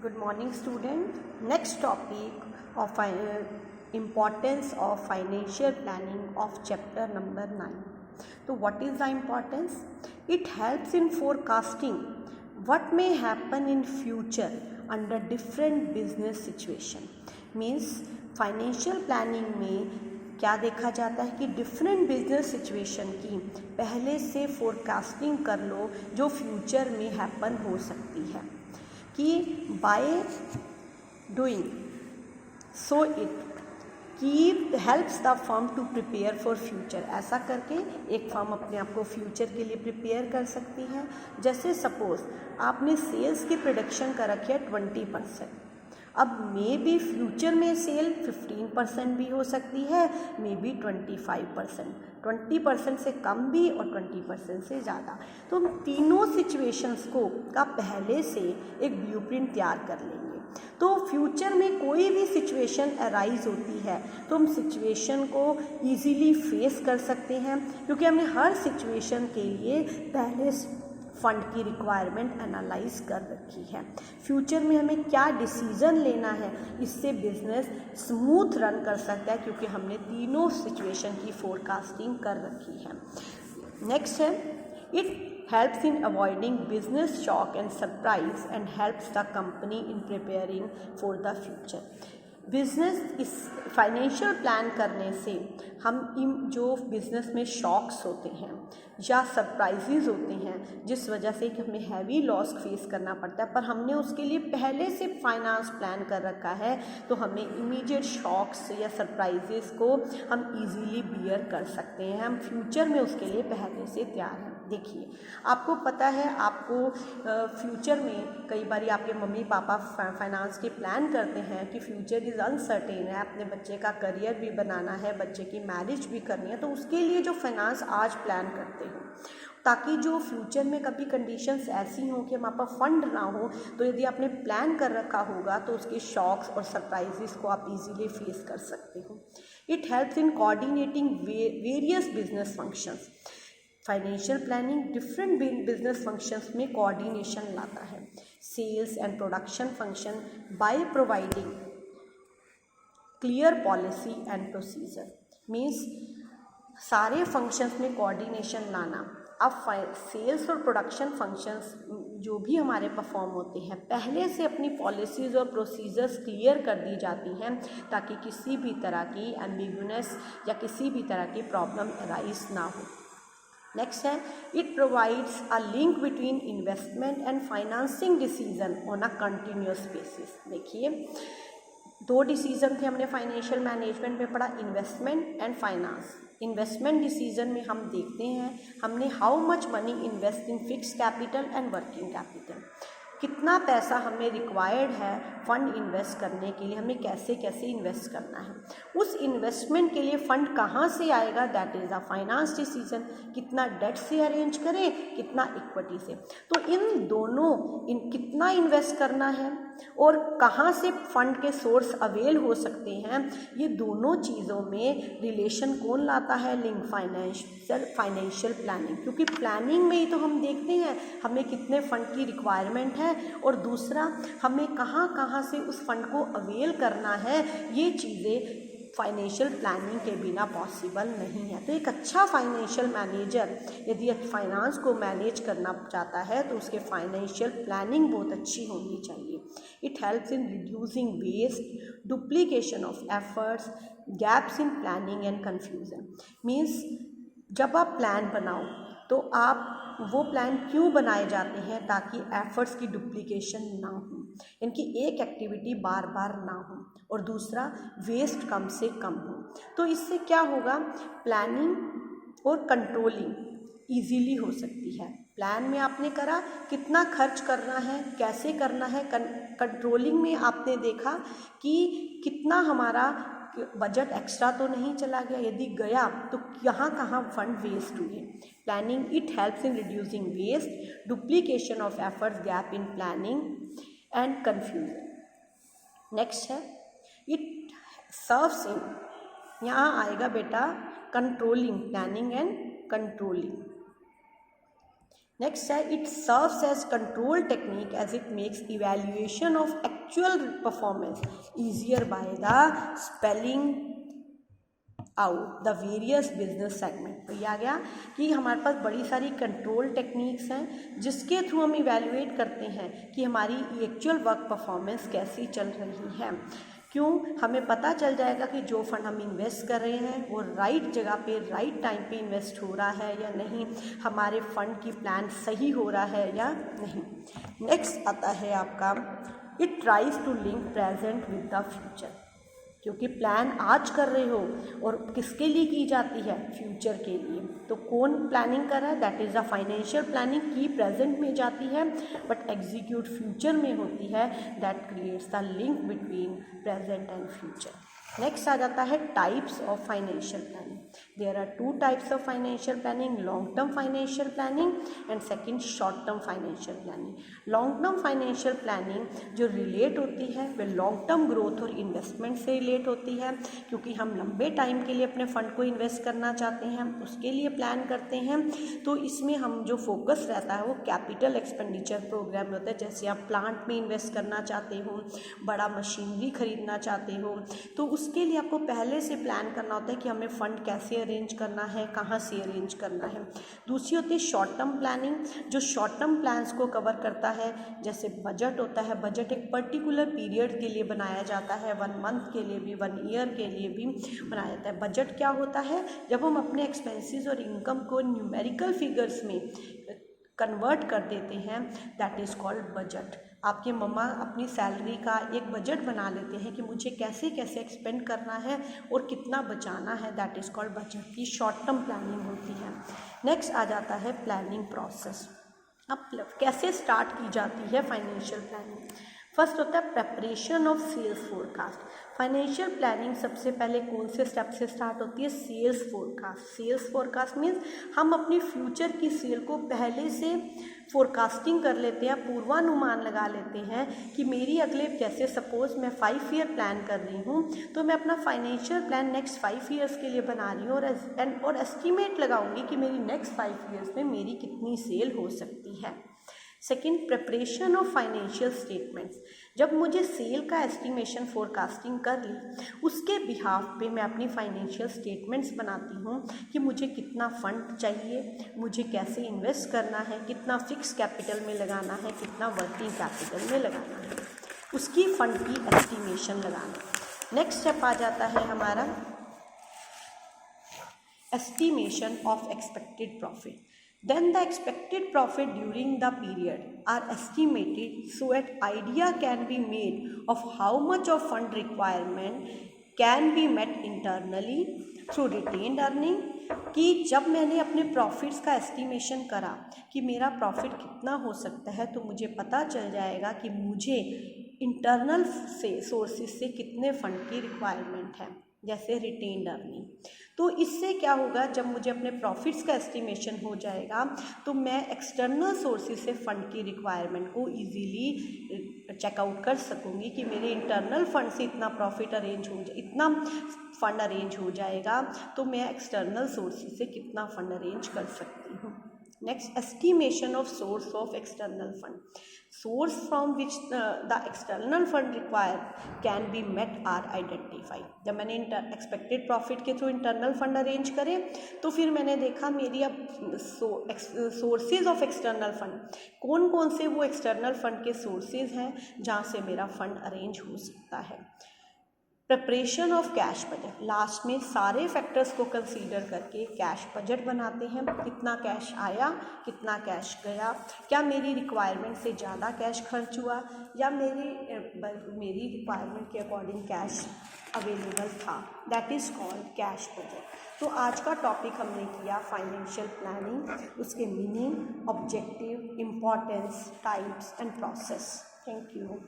Good morning, student. Next topic of importance of financial planning of chapter number 9. So what is the importance? It helps in forecasting what may happen in future under different business situation. Means financial planning में क्या देखा जाता है कि different business situation की पहले से forecasting कर लो जो फ्यूचर में हैपन हो सकती है कि by doing so it keep helps the firm to prepare for future. ऐसा करके एक फर्म अपने आप को फ्यूचर के लिए प्रिपेयर कर सकती है। जैसे सपोज आपने सेल्स की प्रोडक्शन कर रखी है 20%, अब मे बी फ्यूचर में सेल 15% भी हो सकती है, मे बी 25%, 20% से कम भी और 20% से ज़्यादा। तो हम तीनों सिचुएशंस को का पहले से एक ब्लूप्रिंट तैयार कर लेंगे। तो फ्यूचर में कोई भी सिचुएशन अराइज होती है तो हम सिचुएशन को इजीली फेस कर सकते हैं, क्योंकि हमने हर सिचुएशन के लिए पहले फंड की रिक्वायरमेंट एनालाइज कर रखी है। फ्यूचर में हमें क्या डिसीजन लेना है, इससे बिजनेस स्मूथ रन कर सकता है, क्योंकि हमने तीनों सिचुएशन की फोरकास्टिंग कर रखी है। नेक्स्ट है it helps in avoiding business shock and surprise and helps the company in preparing for the future. Business इस फाइनेंशियल प्लान करने से हम इन जो बिज़नेस में शॉक्स होते हैं या सरप्राइजेज होते हैं जिस वजह से कि हमें हैवी लॉस फेस करना पड़ता है, पर हमने उसके लिए पहले से फाइनेंस प्लान कर रखा है, तो हमें इमीडिएट शॉक्स या सरप्राइजेज को हम इजीली बियर कर सकते हैं। हम फ्यूचर में उसके लिए पहले से तैयार हैं। देखिए, आपको पता है आपको फ्यूचर में कई बार आपके मम्मी पापा फाइनेंस के प्लान करते हैं कि फ्यूचर इज़ अनसर्टेन है, अपने बच्चे का करियर भी बनाना है, बच्चे की मैरिज भी करनी है, तो उसके लिए जो फाइनेंस आज प्लान करते हो ताकि जो फ्यूचर में कभी कंडीशंस ऐसी हों कि हमारे पास फंड ना हो, तो यदि आपने प्लान कर रखा होगा तो उसके शॉक्स और सरप्राइजेस को आप इजीली फेस कर सकते हो। It helps in coordinating various business functions. Financial planning different business functions में कोऑर्डिनेशन लाता है। Sales and production function by providing clear policy and procedure. Means सारे फंक्शंस में कोऑर्डिनेशन लाना। अब सेल्स और प्रोडक्शन फंक्शंस जो भी हमारे परफॉर्म होते हैं पहले से अपनी पॉलिसीज़ और प्रोसीजर्स क्लियर कर दी जाती हैं ताकि किसी भी तरह की एम्बिगुअस या किसी भी तरह की प्रॉब्लम अराइज ना हो। नेक्स्ट है it provides a link between investment and financing decision on a continuous basis. देखिए, दो डिसीजन थे हमने फाइनेंशियल मैनेजमेंट में पढ़ा, investment and finance. Investment decision में हम देखते हैं हमने how much money invest in fix capital and working capital, कितना पैसा हमें रिक्वायर्ड है फ़ंड इन्वेस्ट करने के लिए, हमें कैसे कैसे इन्वेस्ट करना है, उस इन्वेस्टमेंट के लिए फ़ंड कहाँ से आएगा, that is a finance decision. कितना डेट से अरेंज करें, कितना इक्विटी से, तो इन दोनों कितना इन्वेस्ट करना है और कहाँ से फंड के सोर्स अवेल हो सकते हैं, ये दोनों चीज़ों में रिलेशन कौन लाता है, लिंक फाइनेंशियल प्लानिंग। क्योंकि प्लानिंग में ही तो हम देखते हैं हमें कितने फंड की रिक्वायरमेंट है और दूसरा हमें कहाँ कहाँ से उस फंड को अवेल करना है, ये चीज़ें फाइनेंशियल प्लानिंग के बिना पॉसिबल नहीं है। तो एक अच्छा फाइनेंशियल मैनेजर यदि फाइनेंस को मैनेज करना चाहता है तो उसके फाइनेंशियल प्लानिंग बहुत अच्छी होनी चाहिए। It helps in reducing waste, duplication of efforts, gaps in planning and confusion. Means जब आप प्लान बनाओ तो आप वो प्लान क्यों बनाए जाते हैं, ताकि एफर्ट्स की डुप्लीकेशन ना हो, इनकी एक एक्टिविटी बार बार ना हो और दूसरा वेस्ट कम से कम हो। तो इससे क्या होगा, प्लानिंग और कंट्रोलिंग इजीली हो सकती है। प्लान में आपने करा कितना खर्च करना है, कैसे करना है, कंट्रोलिंग में आपने देखा कि कितना हमारा बजट एक्स्ट्रा तो नहीं चला गया, यदि गया तो कहाँ कहाँ फंड वेस्ट हुए। Planning it helps in reducing waste, duplication of efforts, gap in planning and confusion. Next है इट सर्व्स इन, यहाँ आएगा बेटा controlling, planning and controlling. Next है it serves as control technique as it makes evaluation of actual performance easier by the spelling out the various business segment. तो ये आ गया कि हमारे पास बड़ी सारी कंट्रोल टेक्निक्स हैं जिसके थ्रू हम इवेल्युएट करते हैं कि हमारी एक्चुअल वर्क परफॉर्मेंस कैसी चल रही है। क्यों? हमें पता चल जाएगा कि जो फंड हम इन्वेस्ट कर रहे हैं वो राइट जगह पे राइट टाइम पे इन्वेस्ट हो रहा है या नहीं, हमारे फंड की प्लान सही हो रहा है या नहीं। नेक्स्ट आता है आपका it tries to link present with the future, क्योंकि प्लान आज कर रहे हो और किसके लिए की जाती है, फ्यूचर के लिए। तो कौन प्लानिंग कर रहा है, that is a financial planning की प्रेजेंट में जाती है बट एग्जीक्यूट फ्यूचर में होती है, that creates the link between present and future. Next आ जाता है types of financial planning. There are two types of financial planning, long term financial planning and second short term financial planning. Long term financial planning जो relate होती है वह long term growth और investment से relate होती है, क्योंकि हम लंबे टाइम के लिए अपने फंड को इन्वेस्ट करना चाहते हैं, उसके लिए प्लान करते हैं। तो इसमें हम जो फोकस रहता है वो कैपिटल एक्सपेंडिचर प्रोग्राम होता है। जैसे आप प्लांट में इन्वेस्ट करना चाहते हो, बड़ा मशीनरी खरीदना चाहते हो, तो उसके लिए आपको पहले से प्लान करना होता है कि हमें फ़ंड कैसे अरेंज करना है, कहाँ से अरेंज करना है। दूसरी होती है शॉर्ट टर्म प्लानिंग, जो शॉर्ट टर्म प्लान्स को कवर करता है। जैसे बजट होता है, बजट एक पर्टिकुलर पीरियड के लिए बनाया जाता है, 1 मंथ के लिए भी, 1 ईयर के लिए भी बनाया जाता है। बजट क्या होता है, जब हम अपने एक्सपेंसेस और इनकम को न्यूमेरिकल फिगर्स में कन्वर्ट कर देते हैं, दैट इज़ कॉल्ड बजट। आपके मम्मा अपनी सैलरी का एक बजट बना लेते हैं कि मुझे कैसे कैसे एक्सपेंड करना है और कितना बचाना है, दैट इज़ कॉल्ड बजट की शॉर्ट टर्म प्लानिंग होती है। नेक्स्ट आ जाता है प्लानिंग प्रोसेस। अब कैसे स्टार्ट की जाती है फाइनेंशियल प्लानिंग। फर्स्ट होता है preparation of sales forecast. Financial planning सबसे पहले कौन से स्टेप से स्टार्ट होती है, sales forecast. Sales forecast means हम अपनी फ्यूचर की सेल को पहले से फोरकास्टिंग कर लेते हैं, पूर्वानुमान लगा लेते हैं कि मेरी अगले, जैसे सपोज मैं 5 ईयर प्लान कर रही हूँ तो मैं अपना फाइनेंशियल प्लान नेक्स्ट 5 ईयर्स के लिए बना रही हूँ और एस्टिमेट लगाऊंगी कि मेरी नेक्स्ट 5 ईयर्स में मेरी कितनी सेल हो सकती है। Second, preparation of financial statements. जब मुझे सेल का एस्टिमेशन फोरकास्टिंग कर ली, उसके बिहाफ पे मैं अपनी फाइनेंशियल स्टेटमेंट्स बनाती हूँ कि मुझे कितना फंड चाहिए, मुझे कैसे इन्वेस्ट करना है, कितना फिक्स कैपिटल में लगाना है, कितना वर्किंग कैपिटल में लगाना है, उसकी फंड की एस्टिमेशन लगाना। नेक्स्ट स्टेप आ जाता है हमारा estimation of expected profit. Then the expected profit during the period are estimated so an idea can be made of how much of fund requirement can be met internally through retained earning। कि जब मैंने अपने profits का estimation करा कि मेरा profit कितना हो सकता है, तो मुझे पता चल जाएगा कि मुझे इंटरनल से सोर्सेज से कितने फंड की रिक्वायरमेंट है, जैसे रिटेन्ड अर्निंग। तो इससे क्या होगा, जब मुझे अपने प्रॉफिट्स का एस्टिमेशन हो जाएगा तो मैं एक्सटर्नल सोर्सेज से फंड की रिक्वायरमेंट को इजीली चेकआउट कर सकूंगी कि मेरे इंटरनल फंड से इतना प्रॉफिट अरेंज हो जाए, इतना फंड अरेंज हो जाएगा, तो मैं एक्सटर्नल सोर्सेज से कितना फंड अरेंज कर सकती हूँ। Next, estimation of source of external fund. Source from which the external fund require can be met are identify. जब मैंने एक्सपेक्टेड प्रॉफिट के थ्रू इंटरनल फंड अरेंज करे तो फिर मैंने देखा मेरी अब सोर्सेज ऑफ एक्सटर्नल फंड कौन कौन से वो एक्सटर्नल फंड के सोर्सेज हैं जहाँ से मेरा फंड अरेंज हो सकता है। Preparation of cash budget. Last में सारे फैक्टर्स को कंसीडर करके कैश बजट बनाते हैं। कितना कैश आया, कितना कैश गया, क्या मेरी रिक्वायरमेंट से ज़्यादा कैश खर्च हुआ या मेरी रिक्वायरमेंट के अकॉर्डिंग कैश अवेलेबल था, that is called cash budget. तो आज का टॉपिक हमने किया फाइनेंशियल प्लानिंग, उसके meaning, objective, importance, types and process. Thank you.